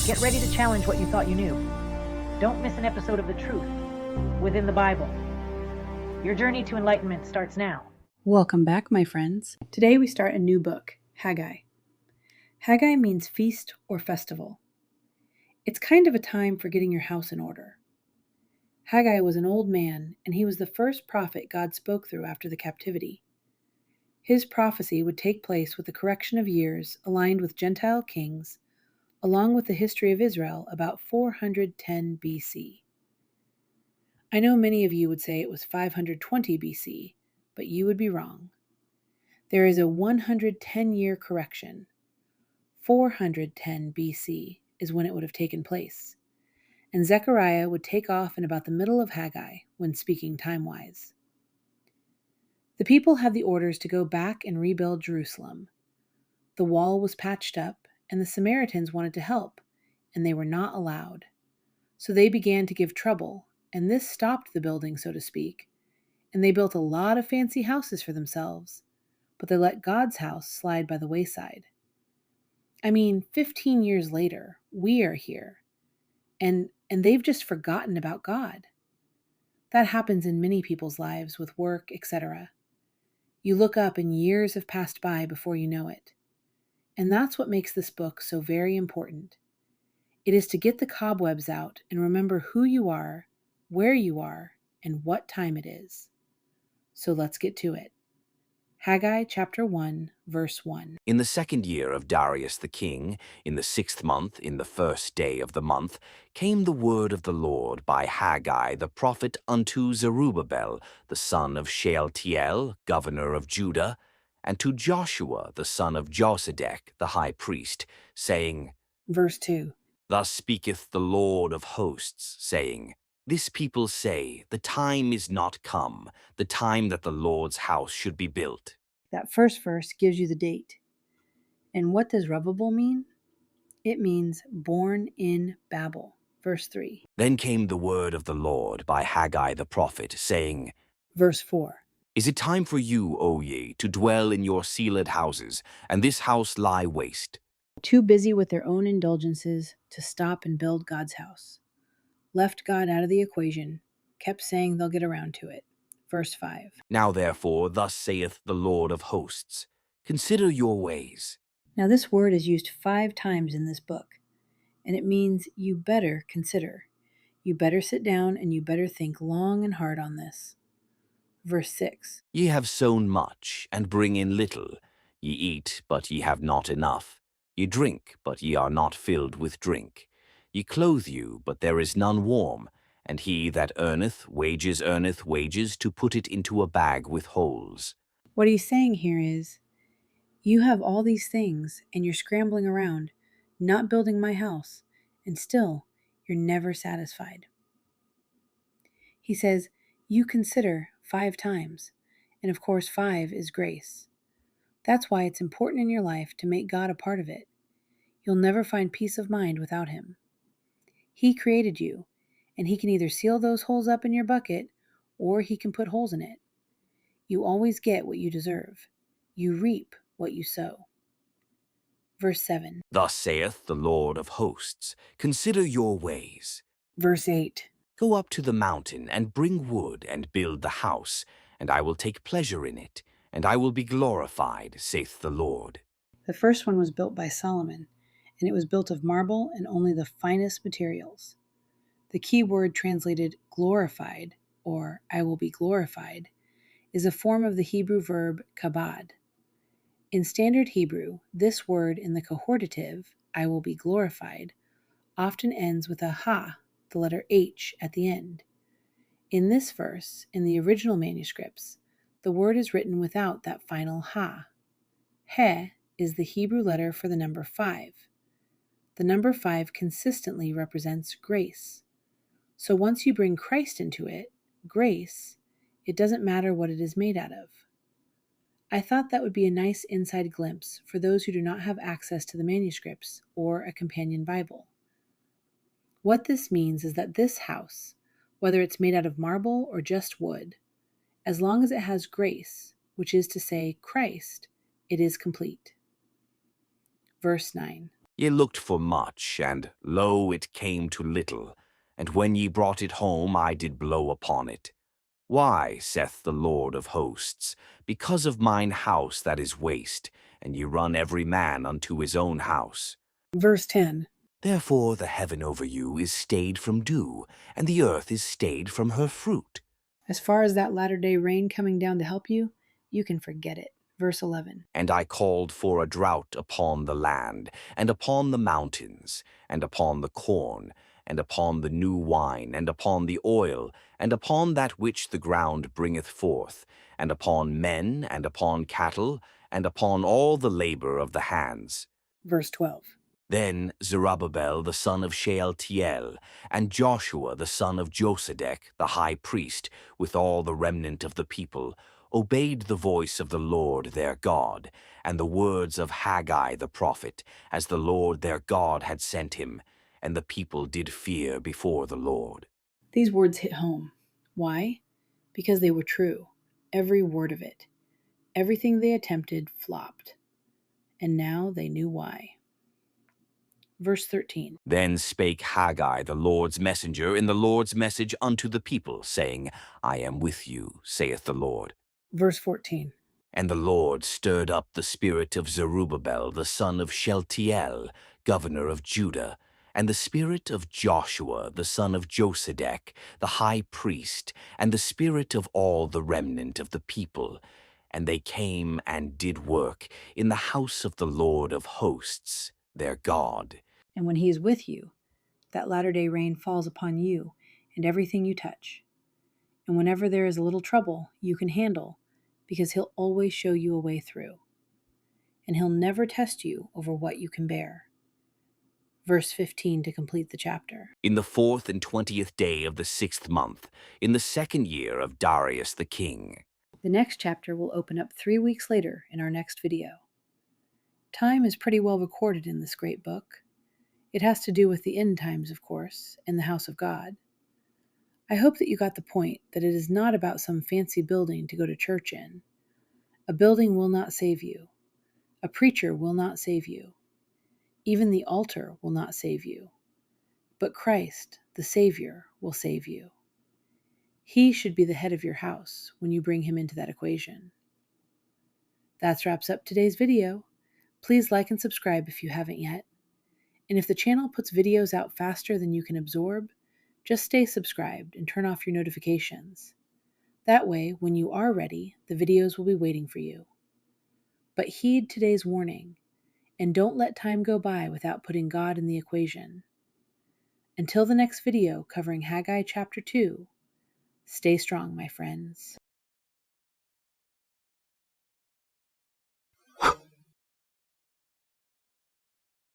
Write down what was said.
Get ready to challenge what you thought you knew. Don't miss an episode of the truth within the Bible. Your journey to enlightenment starts now. Welcome back, my friends. Today we start a new book, Haggai. Haggai means feast or festival. It's kind of a time for getting your house in order. Haggai was an old man, and he was the first prophet God spoke through after the captivity. His prophecy would take place with the correction of years aligned with Gentile kings, along with the history of Israel about 410 BC. I know many of you would say it was 520 BC, but you would be wrong. There is a 110-year correction. 410 BC is when it would have taken place, and Zechariah would take off in about the middle of Haggai when speaking time-wise. The people had the orders to go back and rebuild Jerusalem. The wall was patched up, and the Samaritans wanted to help, and they were not allowed. So they began to give trouble, and this stopped the building, so to speak, and they built a lot of fancy houses for themselves, but they let God's house slide by the wayside. 15 years later, we are here, and they've just forgotten about God. That happens in many people's lives with work, etc. You look up and years have passed by before you know it. And that's what makes this book so very important. It is to get the cobwebs out and remember who you are, where you are, and what time it is. So let's get to it. Haggai Chapter 1, verse 1. In the 2nd year of Darius the king, in the 6th month, in the 1st day of the month, came the word of the Lord by Haggai the prophet unto Zerubbabel, the son of Shealtiel, governor of Judah, and to Joshua the son of Josedech, the high priest, saying, Verse 2. Thus speaketh the Lord of hosts, saying, This people say, the time is not come, the time that the Lord's house should be built. That first verse gives you the date. And what does Zerubbabel mean? It means born in Babel. Verse 3. Then came the word of the Lord by Haggai the prophet, saying, Verse 4. Is it time for you, O ye, to dwell in your sealed houses, and this house lie waste? Too busy with their own indulgences to stop and build God's house. Left God out of the equation, kept saying they'll get around to it. Verse 5. Now therefore, thus saith the Lord of hosts, consider your ways. Now this word is used 5 times in this book, and it means you better consider. You better sit down and you better think long and hard on this. Verse 6. Ye have sown much, and bring in little. Ye eat, but ye have not enough. Ye drink, but ye are not filled with drink. Ye clothe you, but there is none warm. And he that earneth wages to put it into a bag with holes. What he's saying here is, you have all these things, and you're scrambling around, not building my house, and still, you're never satisfied. He says, you consider 5 times, and of course 5 is grace. That's why it's important in your life to make God a part of it. You'll never find peace of mind without Him. He created you, and He can either seal those holes up in your bucket, or He can put holes in it. You always get what you deserve. You reap what you sow. Verse 7. Thus saith the Lord of hosts, consider your ways. Verse 8. Go up to the mountain, and bring wood, and build the house, and I will take pleasure in it, and I will be glorified, saith the Lord. The first one was built by Solomon, and it was built of marble and only the finest materials. The key word translated glorified, or I will be glorified, is a form of the Hebrew verb kabad. In standard Hebrew, this word in the cohortative, I will be glorified, often ends with a ha, the letter H, at the end. In this verse, in the original manuscripts, the word is written without that final ha. He is the Hebrew letter for the number 5. The number 5 consistently represents grace. So once you bring Christ into it, grace, it doesn't matter what it is made out of. I thought that would be a nice inside glimpse for those who do not have access to the manuscripts or a companion Bible. What this means is that this house, whether it's made out of marble or just wood, as long as it has grace, which is to say Christ, it is complete. Verse 9. Ye looked for much, and lo, it came to little. And when ye brought it home, I did blow upon it. Why, saith the Lord of hosts, because of mine house that is waste, and ye run every man unto his own house. Verse 10. Therefore the heaven over you is stayed from dew, and the earth is stayed from her fruit. As far as that latter-day rain coming down to help you, you can forget it. Verse 11. And I called for a drought upon the land, and upon the mountains, and upon the corn, and upon the new wine, and upon the oil, and upon that which the ground bringeth forth, and upon men, and upon cattle, and upon all the labor of the hands. Verse 12. Then Zerubbabel the son of Shealtiel, and Joshua the son of Josedech the high priest, with all the remnant of the people, obeyed the voice of the Lord their God, and the words of Haggai the prophet, as the Lord their God had sent him, and the people did fear before the Lord. These words hit home. Why? Because they were true. Every word of it. Everything they attempted flopped. And now they knew why. Verse 13. Then spake Haggai the Lord's messenger in the Lord's message unto the people, saying, I am with you, saith the Lord. Verse 14. And the Lord stirred up the spirit of Zerubbabel the son of Shealtiel, governor of Judah, and the spirit of Joshua the son of Josedech, the high priest, and the spirit of all the remnant of the people. And they came and did work in the house of the Lord of hosts, their God. And when he is with you, that latter-day rain falls upon you and everything you touch. And whenever there is a little trouble, you can handle, because he'll always show you a way through. And he'll never test you over what you can bear. Verse 15 to complete the chapter. In the 4th and 20th day of the 6th month, in the 2nd year of Darius the king. The next chapter will open up 3 weeks later in our next video. Time is pretty well recorded in this great book. It has to do with the end times, of course, in the house of God. I hope that you got the point that it is not about some fancy building to go to church in. A building will not save you. A preacher will not save you. Even the altar will not save you. But Christ, the Savior, will save you. He should be the head of your house when you bring him into that equation. That wraps up today's video. Please like and subscribe if you haven't yet. And if the channel puts videos out faster than you can absorb, just stay subscribed and turn off your notifications. That way, when you are ready, the videos will be waiting for you. But heed today's warning, and don't let time go by without putting God in the equation. Until the next video covering Haggai Chapter 2, stay strong, my friends.